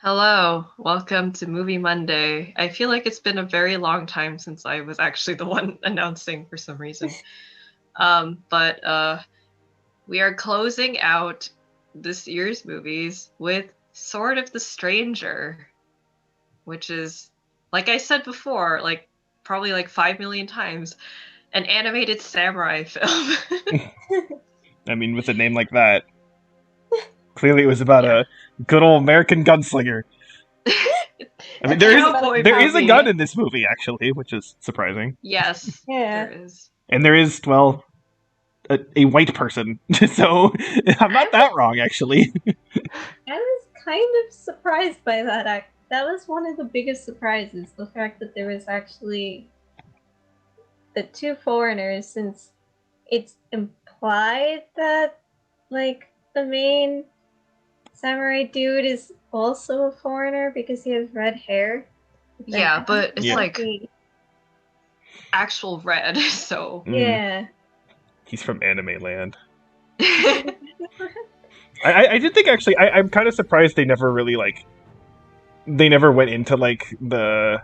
Hello, welcome to Movie Monday. I feel like it's been a very long time since I was actually the one announcing for some reason. But we are closing out this year's movies with Sword of the Stranger, which is, like I said before, like probably like 5 million times, an animated samurai film. I mean, with a name like that, clearly it was about Yeah. a good old American gunslinger. I mean, there is Cowboy there is a movie. gun in this movie actually, which is surprising, Yes, Yeah. there is. and there is a white person, so I'm not that wrong actually. I was kind of surprised by that. That was one of the biggest surprises, the fact that there was actually the two foreigners, since it's implied that, like, the main samurai dude is also a foreigner because he has red hair. Yeah, but it's Yeah. like actual red, so. Yeah. He's from anime land. I did think actually I'm kind of surprised they never really they never went into the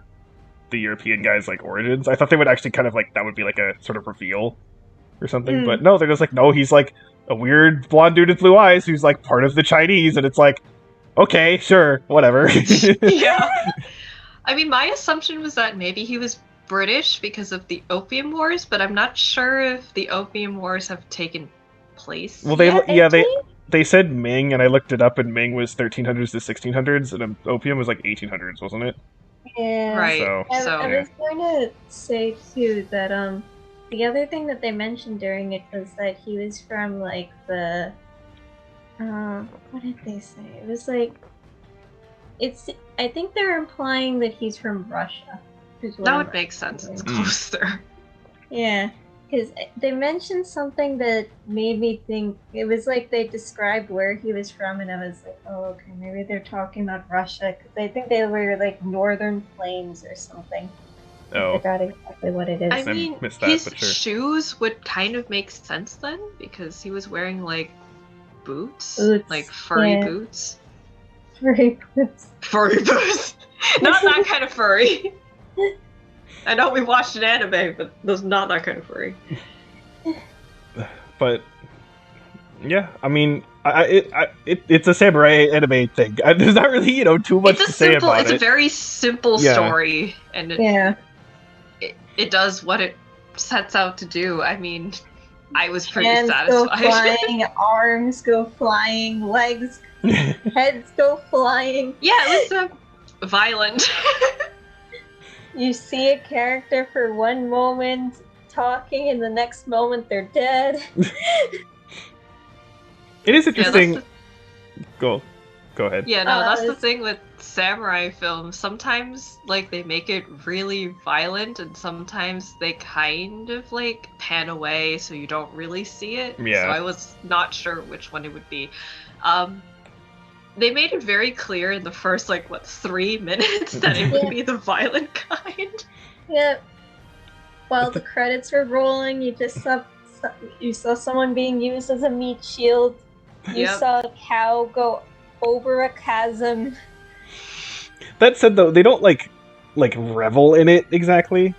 European guy's like origins. I thought they would actually kind of that would be like a sort of reveal or something, but no, they're just like, no, he's like a weird blonde dude with blue eyes who's like part of the Chinese, and it's like, okay, sure, whatever. Yeah. I mean, my assumption was that maybe he was British because of the Opium Wars, but I'm not sure if the Opium Wars have taken place. Well, yet. they said Ming, and I looked it up, and Ming was 1300s to 1600s, and opium was like 1800s, wasn't it? Yeah. Right. So, I was going to say too that the other thing that they mentioned during it was that he was from like the what did they say? It was like I think they're implying that he's from Russia. That would make sense. It's closer. Yeah, because they mentioned something that made me think. It was like they described where he was from, and I was like, oh, okay, maybe they're talking about Russia, because I think they were like Northern Plains or something. Oh. I forgot exactly what it is. I mean, his shoes would kind of make sense then, because he was wearing like boots. Like furry boots. Furry boots. Furry boots. Not that kind of furry. I know we watched an anime, but there's not that kind of furry. But yeah, I mean, it's a samurai anime thing. There's not really too much to say about it. It's a very simple story, and it does what it sets out to do. I mean, I was pretty satisfied. Hands go flying, arms go flying, legs, heads go flying. Yeah, it was violent. You see a character for one moment talking, and the next moment they're dead. It is interesting. Go ahead. Yeah, no, that's the thing with samurai films. Sometimes, like, they make it really violent, and sometimes they kind of, like, pan away so you don't really see it. Yeah. So I was not sure which one it would be. They made it very clear in the first, 3 minutes that it would be the violent kind. Yep. While the credits were rolling, you saw someone being used as a meat shield. You saw a cow go over a chasm. That said, though, they don't like revel in it exactly.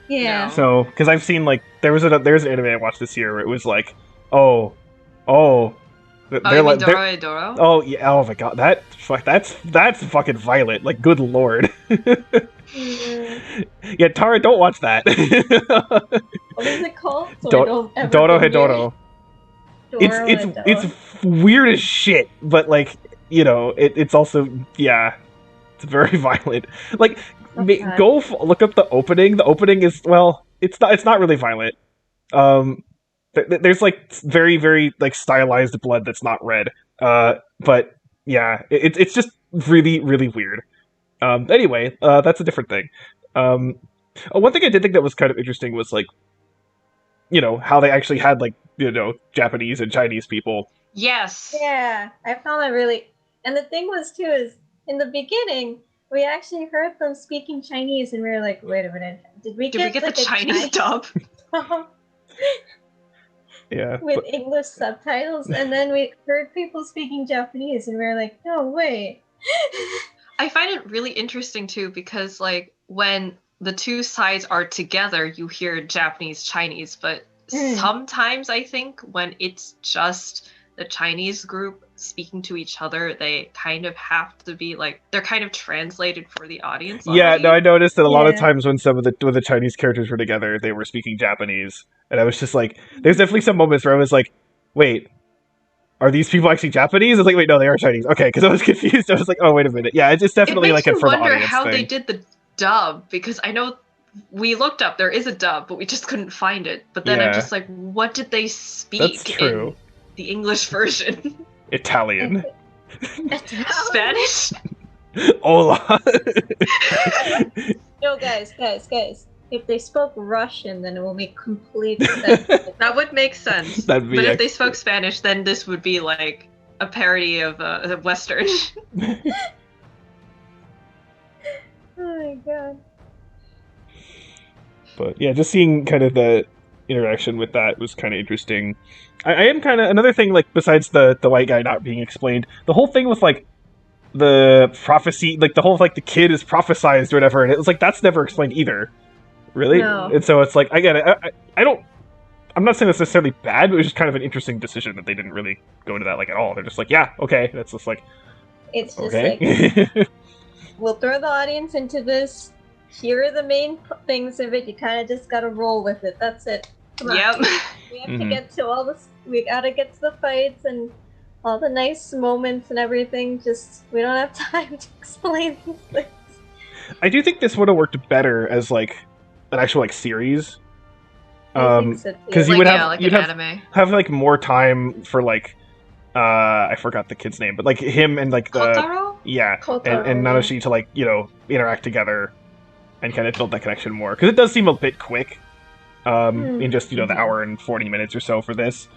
Yeah. No. So, because I've seen there's an anime I watched this year where it was like, they're like Doro? Oh yeah! Oh my god! That's fucking violent. Like, good lord. Yeah, Tara, don't watch that. What is it called? Doro Hedoro. It's weird as shit, but it's also it's very violent. Like, look up the opening. The opening is it's not really violent. There's very very stylized blood that's not red. But yeah, it's just really really weird. Anyway, that's a different thing. One thing I did think that was kind of interesting was how they actually had Japanese and Chinese people. Yes. Yeah, I found that really. And the thing was too is in the beginning we actually heard them speaking Chinese, and we were like, wait a minute, did we get the Chinese dub? Yeah, with English subtitles, and then we heard people speaking Japanese, and we were like, no way. it really interesting too because like when the two sides are together, you hear Japanese, Chinese, but sometimes I think when it's just the Chinese group speaking to each other, they kind of have to be like they're kind of translated for the audience. Yeah, already. no, I noticed that a lot of times when when the Chinese characters were together, they were speaking Japanese, and I was just like, there's definitely some moments where I was like, wait, are these people actually Japanese? I was like, wait, no, they are Chinese. Okay, because I was confused. I was like, oh, wait a minute. Yeah, it's definitely like it a makes for you the wonder audience how thing. they did the dub because I know we looked up there is a dub, but we just couldn't find it. But then I'm just like, what did they speak in the English version? Italian. Spanish? Hola. No, guys. If they spoke Russian, then it will make complete sense. That would make sense. But if they spoke Spanish, then this would be like a parody of a Western. Oh my god. But yeah, just seeing kind of the interaction with that was kind of interesting. I am kind of another thing, like besides the white guy not being explained, the whole thing with like the prophecy, like the whole like the kid is prophesized or whatever, and it was like that's never explained either, really. No. And so it's like I get it. I'm not saying that's necessarily bad, but it was just kind of an interesting decision that they didn't really go into that like at all. They're just like, yeah, okay, that's just like, it's just okay. like we'll throw the audience into this. Here are the main things of it. You kind of just gotta roll with it. That's it. Come on. Yep. We have to get to all this. We gotta get to the fights and all the nice moments and everything. Just we don't have time to explain these things. I do think this would have worked better as like an actual like series. Because you would have you'd have like more time for like I forgot the kid's name, but like him and like the Kotaro? and Naoshi to like interact together and kind of build that connection more, because it does seem a bit quick in just the hour and 40 minutes or so for this,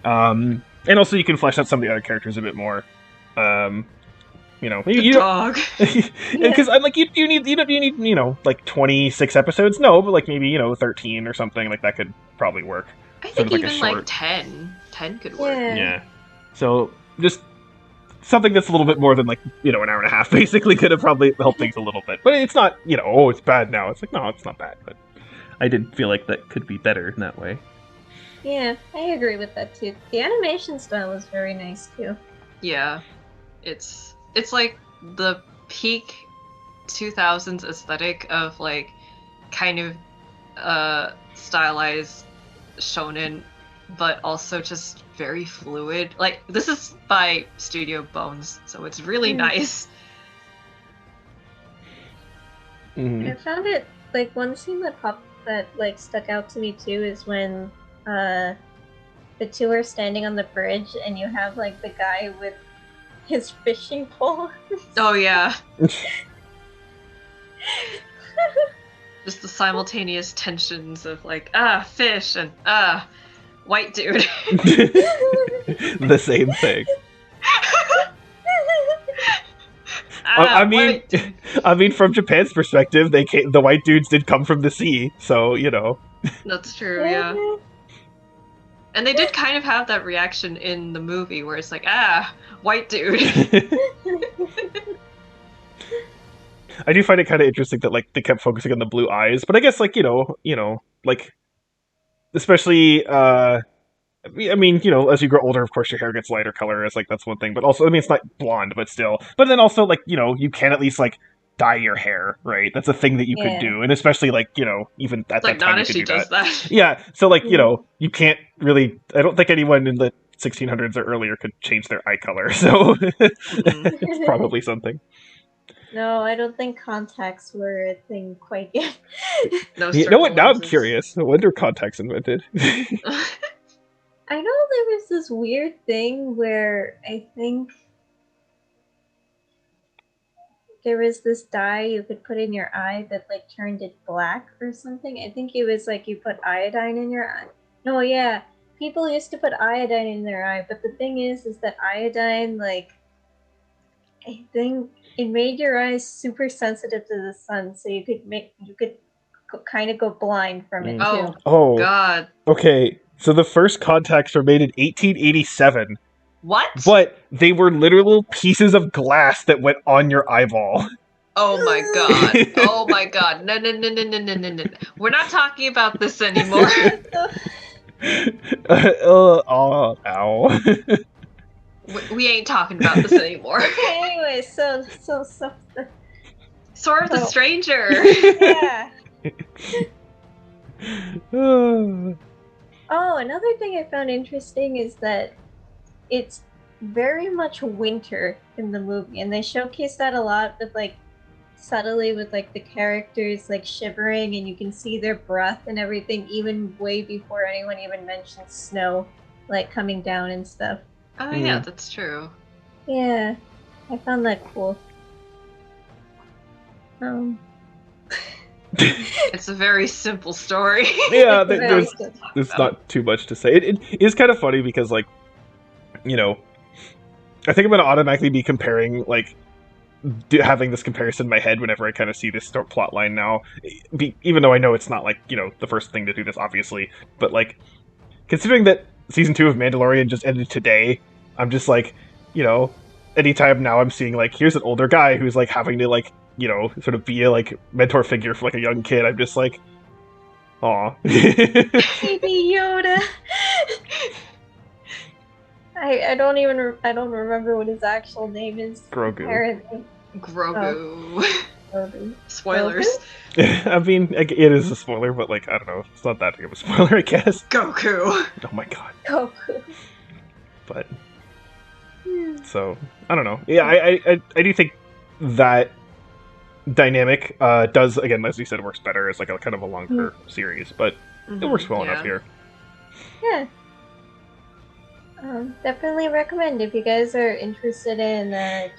and also you can flesh out some of the other characters a bit more. Dog. Because I'm like you need like 26 episodes. No, but like maybe 13 or something like that could probably work. I think sort of even like 10 could work. Yeah. So just something that's a little bit more than like an hour and a half basically could have probably helped things a little bit. But it's not oh, it's bad now. It's like, no, it's not bad, but I did feel like that could be better in that way. Yeah, I agree with that too. The animation style is very nice too. Yeah, it's like the peak 2000s aesthetic of like kind of stylized shonen, but also just very fluid. Like this is by Studio Bones, so it's really nice. I found it like one scene that like stuck out to me too is when the two are standing on the bridge and you have like the guy with his fishing pole. Oh yeah. Just the simultaneous tensions of like fish and white dude. The same thing. I mean, from Japan's perspective, the white dudes did come from the sea, so That's true, yeah. And they did kind of have that reaction in the movie where it's like, white dude. I do find it kind of interesting that like they kept focusing on the blue eyes, but I guess like like especially I mean as you grow older, of course your hair gets lighter color, as like that's one thing, but also I mean it's not blonde, but still. But then also like you can at least like dye your hair, right? That's a thing that you could do, and especially like even at that time you could do that. Yeah, so like you can't really. I don't think anyone in the 1600s or earlier could change their eye color, so it's probably something. No, I don't think contacts were a thing quite yet. No, now I'm curious. When were contacts invented? I know there was this weird thing where I think there was this dye you could put in your eye that like turned it black or something. I think it was like you put iodine in your eye. No, yeah. People used to put iodine in their eye, but the thing is that iodine, like, I think it made your eyes super sensitive to the sun, so you could kind of go blind from it too. Oh God. Okay, so the first contacts were made in 1887. What? But they were literal pieces of glass that went on your eyeball. Oh my god. Oh my god. No, no, no, no, no, no, no, no. We're not talking about this anymore. Ow. We ain't talking about this anymore. Okay, anyway, so Sword of the Oh. Stranger. yeah. Oh, another thing I found interesting is that it's very much winter in the movie, and they showcase that a lot with like subtly with like the characters like shivering, and you can see their breath and everything even way before anyone even mentions snow like coming down and stuff. Oh yeah, that's true. Yeah, I found that cool. It's a very simple story. Yeah, Very there's simple. not too much to say. It is kind of funny because, like, you know, I think I'm gonna automatically be comparing, like, having this comparison in my head whenever I kind of see this plot line now. Even though I know it's not, like, you know, the first thing to do this, obviously. But, like, considering that Season 2 of Mandalorian just ended today, I'm just like, you know, anytime now I'm seeing, like, here's an older guy who's, like, having to, like, you know, sort of be a, like, mentor figure for, like, a young kid, I'm just like, aw. Baby Yoda. I don't remember what his actual name is. Grogu. Apparently. Grogu. Grogu. Spoilers. I mean, it is a spoiler, but, like, I don't know. It's not that big of a spoiler, I guess. Goku. Oh my god. Goku. But, so, I don't know. Yeah, I do think that dynamic does, again, as we said, works better as, like, a kind of a longer series, but it works well enough here. Yeah. Definitely recommend if you guys are interested in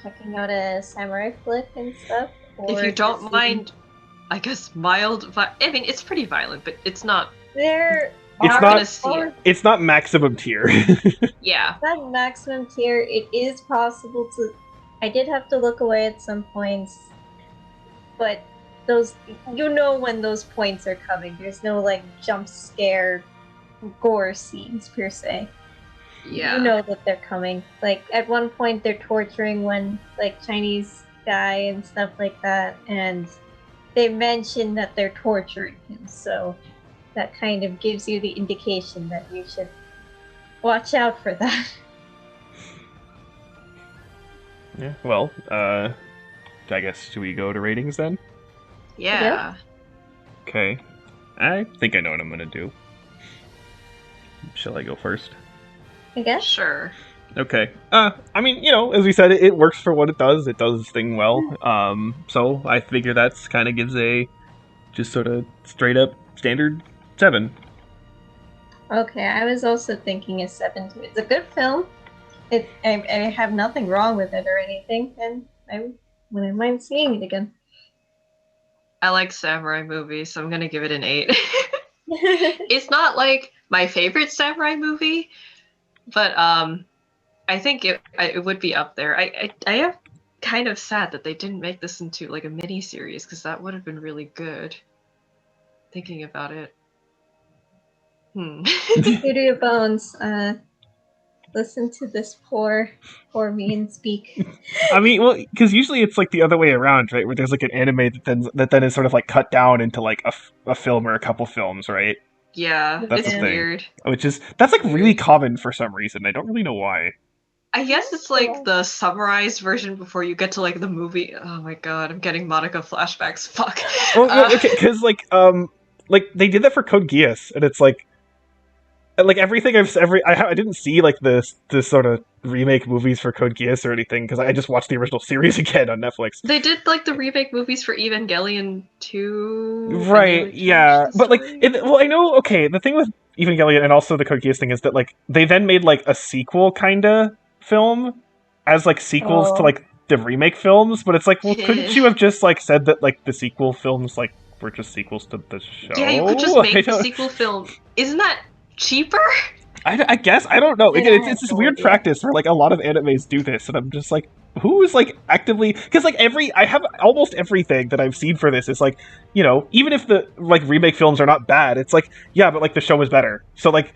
checking out a samurai flick and stuff. If you don't mind, I guess, mild... I mean, it's pretty violent, but it's not... There It's are not- gonna see it. It's not maximum tier. Yeah. It's not maximum tier. It is possible to... I did have to look away at some points, but those... You know when those points are coming. There's no, like, jump scare gore scenes, per se. Yeah. You know that they're coming. Like, at one point they're torturing one, like, Chinese guy and stuff like that, and they mention that they're torturing him, so that kind of gives you the indication that you should watch out for that. Yeah, well, I guess, should we go to ratings then? Yeah. Okay. I think I know what I'm gonna do. Shall I go first? I guess? Sure. Okay. I mean, you know, as we said, it works for what it does. It does its thing well. So I figure that's kind of gives a just sort of straight up standard 7. Okay, I was also thinking a 7 too. It's a good film. I have nothing wrong with it or anything, and I wouldn't mind seeing it again. I like samurai movies, so I'm gonna give it an 8. It's not, like, my favorite samurai movie, but I think it would be up there. I am kind of sad that they didn't make this into, like, a mini series, because that would have been really good. Thinking about it. Due to your bones, listen to this poor mean speak. I mean, well, because usually it's like the other way around, right? Where there's like an anime that then is sort of like cut down into like a film or a couple films, right? Yeah, That's it's the thing. weird. That's like really common for some reason. I don't really know why. I guess it's like the summarized version before you get to like the movie. Oh my god, I'm getting Monica flashbacks. Fuck. Well, okay, because like they did that for Code Geass, and it's like everything I didn't see like this sort of remake movies for Code Geass or anything because I just watched the original series again on Netflix. They did like the remake movies for Evangelion 2. Right, yeah. But like I know, okay, the thing with Evangelion and also the Code Geass thing is that like they then made like a sequel kinda film as like sequels to like the remake films, but it's like, well, couldn't you have just like said that like the sequel films like were just sequels to the show? Yeah, you could just make the sequel film. Isn't that cheaper? I guess, I don't know. Again, Yeah, it's this weird practice where like a lot of animes do this, and I'm just like, who is like actively? Because like I have almost everything that I've seen for this is like, you know, even if the like remake films are not bad, it's like, yeah, but like the show is better. So like,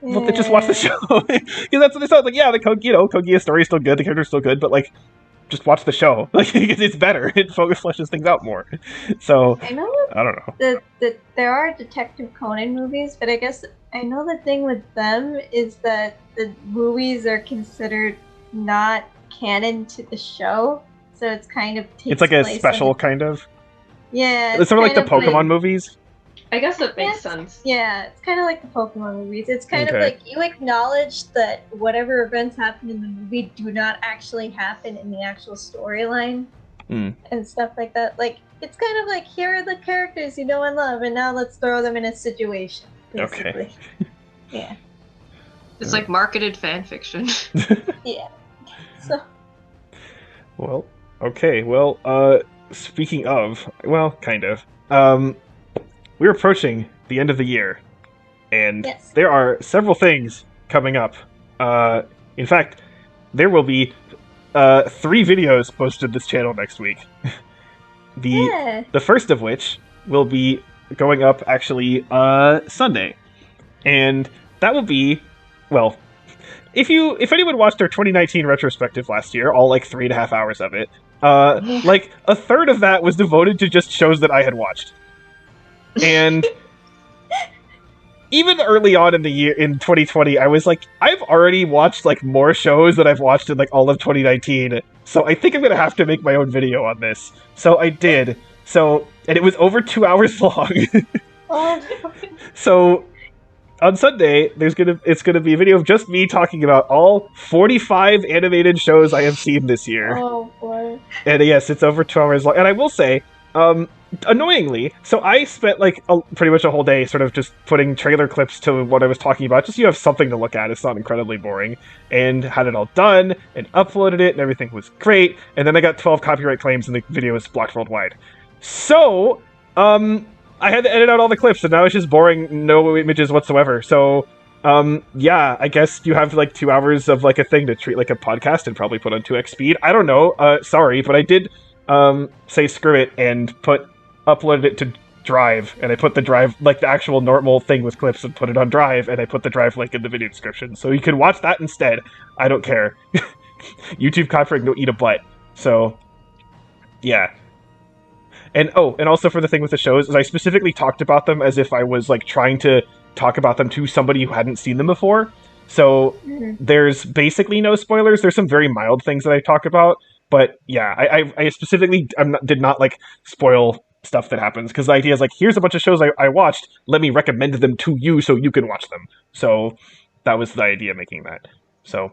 well, just watch the show because that's what it sounds like. Yeah, the Code Geass story is still good, the character's still good, but like, just watch the show. Like it's better. It fleshes things out more. So I know I don't know. that there are Detective Conan movies, but I guess I know the thing with them is that the movies are considered not canon to the show, so it's kind of takes It's like a place special kind of. Yeah, It's sort of like the kind Pokemon movies. I guess that makes sense. Yeah, it's kind of like the Pokemon movies. It's kind of Okay. like you acknowledge that whatever events happen in the movie do not actually happen in the actual storyline and stuff like that. Like, it's kind of like, here are the characters you know and love, and now let's throw them in a situation, basically. Okay. Yeah. It's like marketed fan fiction. Yeah. So. Well, okay. Well, speaking of, well, kind of. We're approaching the end of the year, and Yes. there are several things coming up. In fact, there will be 3 videos posted to this channel next week. The first of which will be going up actually Sunday, and that will be, well, if anyone watched our 2019 retrospective last year, all like 3.5 hours of it, like a third of that was devoted to just shows that I had watched. And even early on in the year, in 2020, I was like, I've already watched like more shows than I've watched in like all of 2019, so I think I'm gonna have to make my own video on this. So I did. So, and it was over 2 hours long. So on Sunday, it's gonna be a video of just me talking about all 45 animated shows I have seen this year. Oh boy. And yes, it's over 2 hours long. And I will say, annoyingly, so I spent like pretty much a whole day sort of just putting trailer clips to what I was talking about, just so you have something to look at. It's not incredibly boring. And had it all done and uploaded it, and everything was great. And then I got 12 copyright claims, and the video was blocked worldwide. So, I had to edit out all the clips, and now it's just boring, no images whatsoever. So, yeah, I guess you have like 2 hours of like a thing to treat like a podcast and probably put on 2x speed. I don't know. Sorry, but I did say screw it and uploaded it to Drive, and I put the Drive, like the actual normal thing with clips, and put it on Drive, and I put the Drive link in the video description, so you can watch that instead. I don't care. YouTube copyright will eat a butt. So, yeah. And and also for the thing with the shows, is I specifically talked about them as if I was like trying to talk about them to somebody who hadn't seen them before. So there's basically no spoilers. There's some very mild things that I talk about, but yeah, I specifically did not like spoil stuff that happens, because the idea is like, here's a bunch of shows I watched, let me recommend them to you so you can watch them. So that was the idea making that. So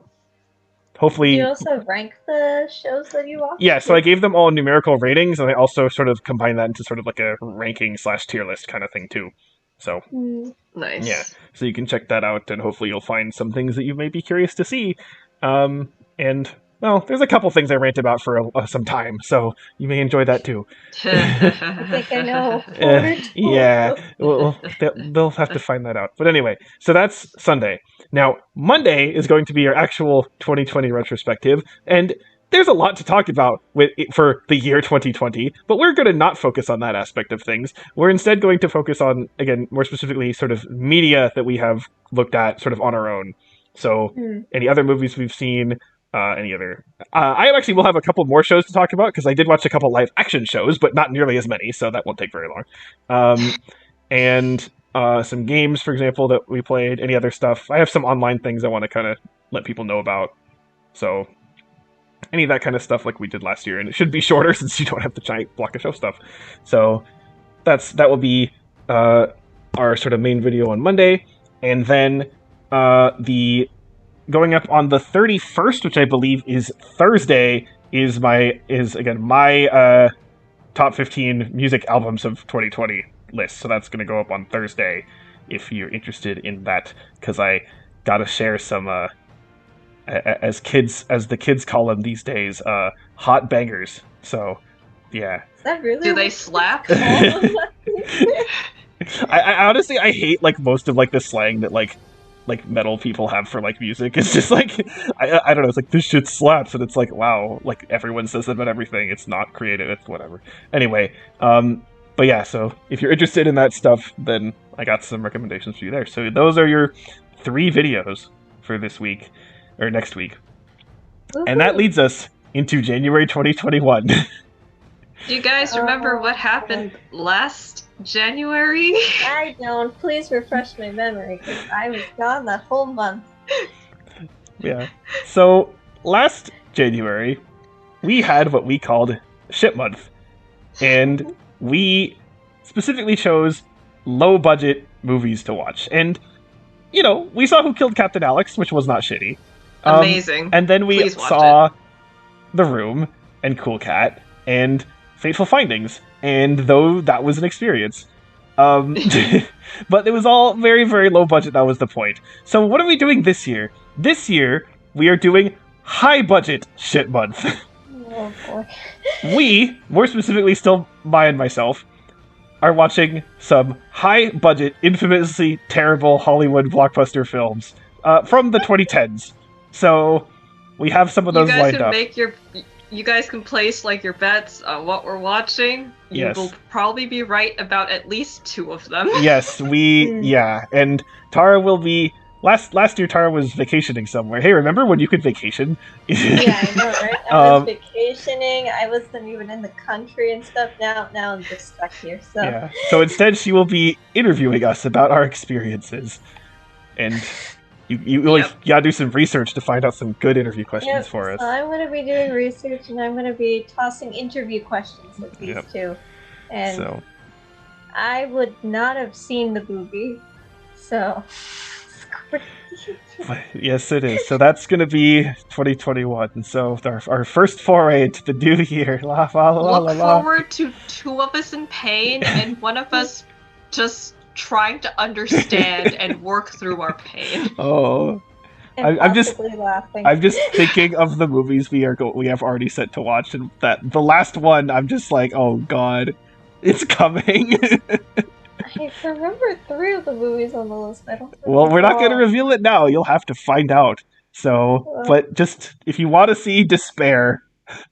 hopefully... Do you also rank the shows that you watch? Yeah, so I gave them all numerical ratings, and I also sort of combined that into sort of like a ranking/tier list kind of thing too. So Nice. yeah, so you can check that out, and hopefully you'll find some things that you may be curious to see. And well, there's a couple things I rant about for some time, so you may enjoy that too. I think I know. Yeah, well, they'll have to find that out. But anyway, so that's Sunday. Now, Monday is going to be our actual 2020 retrospective, and there's a lot to talk about for the year 2020, but we're going to not focus on that aspect of things. We're instead going to focus on, again, more specifically, sort of media that we have looked at sort of on our own. So, any other movies we've seen, any other... I actually will have a couple more shows to talk about, because I did watch a couple live action shows, but not nearly as many, so that won't take very long. And some games, for example, that we played, any other stuff. I have some online things I want to kind of let people know about. So, any of that kind of stuff like we did last year, and it should be shorter since you don't have the giant block of show stuff. So, that will be our sort of main video on Monday, and then going up on the 31st, which I believe is Thursday, is again my top 15 music albums of 2020 list. So that's going to go up on Thursday if you're interested in that, because I gotta share some as the kids call them these days, hot bangers. So yeah. Is that really? Do they slap? I honestly hate like most of like the slang that like metal people have for like music. It's just like I don't know, it's like, this shit slaps, and it's like, wow, like everyone says that about everything. It's not creative, it's whatever. Anyway, but yeah, so if you're interested in that stuff, then I got some recommendations for you there. So those are your 3 videos for this week or next week. Woo-hoo. And that leads us into January 2021. Do you guys remember what happened last January? I don't. Please refresh my memory, because I was gone that whole month. Yeah. So, last January, we had what we called Shit Month. And we specifically chose low-budget movies to watch. And, you know, we saw Who Killed Captain Alex, which was not shitty. Amazing. And then we Please watch saw The Room and Cool Cat and Fateful Findings. And though that was an experience. But it was all very, very low budget. That was the point. So what are we doing this year? This year, we are doing high-budget Shit Month. Oh boy. We, more specifically still Maya and myself, are watching some high-budget, infamously terrible Hollywood blockbuster films from the 2010s. So we have some of those lined up. You guys can place like your bets on what we're watching. Yes. You will probably be right about at least 2 of them. Yes, yeah, and Tara will be. Last year, Tara was vacationing somewhere. Hey, remember when you could vacation? Yeah, I know, right? I was vacationing. I wasn't even in the country and stuff. Now I'm just stuck here. So yeah. So instead, she will be interviewing us about our experiences, and you gotta do some research to find out some good interview questions for us. So I'm gonna be doing research, and I'm gonna be tossing interview questions at these two. And so I would not have seen the movie, so. Yes, it is. So that's going to be 2021. So our first foray into the new year. La, la, la, Look la, la. forward to 2 of us in pain and one of us just trying to understand and work through our pain. Oh, I'm just laughing. I'm just thinking of the movies we have already set to watch, and that the last one, I'm just like, oh god, it's coming. I remember 3 of the movies on the list. I don't. Well, we're not going to reveal it now. You'll have to find out. So, but just if you want to see despair,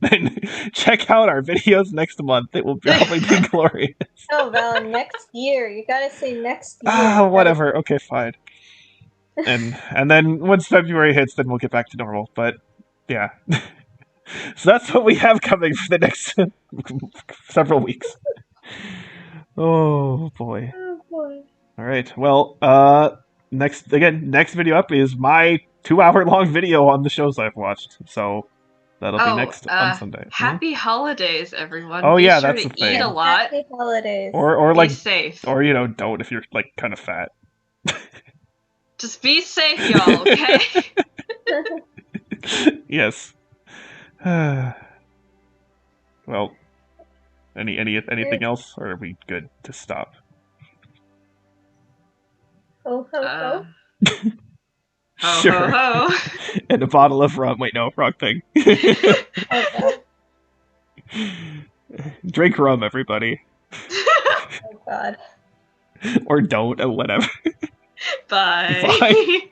then check out our videos next month. It will probably be glorious. No, Val, next year. You gotta say next year. Whatever. Okay, fine. And then once February hits, then we'll get back to normal. But yeah. So that's what we have coming for the next several weeks. Oh boy. Oh boy. All right. Well, next video up is my 2-hour-long video on the shows I've watched. So that'll be next on Sunday. Happy holidays, everyone. Oh, be yeah, sure that's to the thing. eat a lot. Happy holidays. Or be like safe. Or don't if you're like kind of fat. Just be safe, y'all. Okay. Yes. Well, anything else, or are we good to stop? Ho ho ho. Ho Sure. ho ho. And a bottle of rum. Wait, no, wrong thing. Okay. Drink rum, everybody. Oh god. Or don't, or whatever. Bye. Bye.